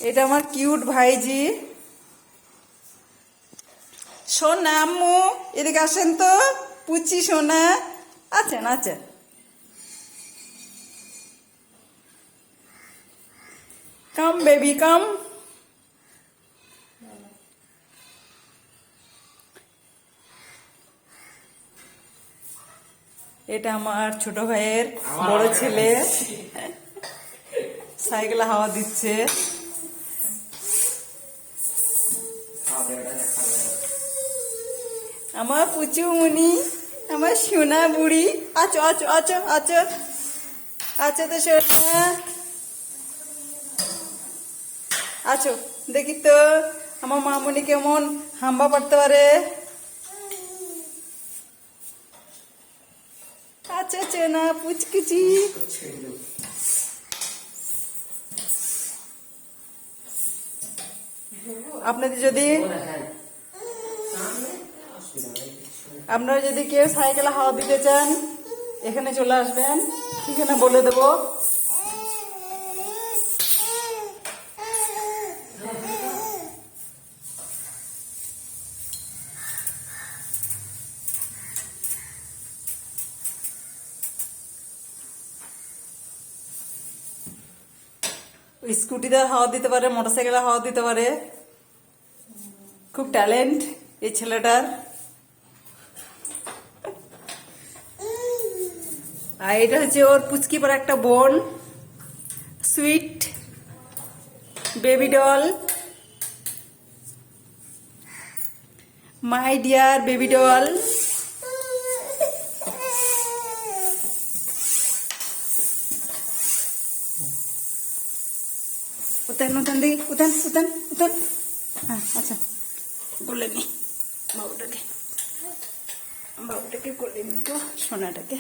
এটা আমার কিউট ভাইজি। সোনা আম্মু এদিকে আসেন তো, পুচি সোনা। আছেন আছেন। কাম বেবি কাম। এটা আমার ছোট ভাইয়ের বড় ছেলে, সাইকেলে হাওয়া দিচ্ছে। আমার পুচুমুনি, আমার সোনা বুড়ি। আছো আছো আছো আছো আছো তো সোনা, আছো। দেখি তো আমার মামুনি কেমন হাম্বা পারতে পারে। আচ্ছা আচ্ছা না পুচকুচি। আপনারা যদি কেউ সাইকেলে হাওয়া দিতে চান এখানে চলে আসবেন, এখানে বলে দেবো। স্কুটিতে হাওয়া দিতে পারে, মোটরসাইকেলে হাওয়া দিতে পারে। খুব ট্যালেন্ট এই ছেলেটার। আর এটা হচ্ছে ওর পুচকি পর একটা বোন, sweet baby doll, my dear baby doll. উতান উতান দেখি, উতান উতান উতান। হ্যাঁ আচ্ছা, বলে নি বাবুটাকে, বাবুটাকে কোলে নি তো সোনাটাকে।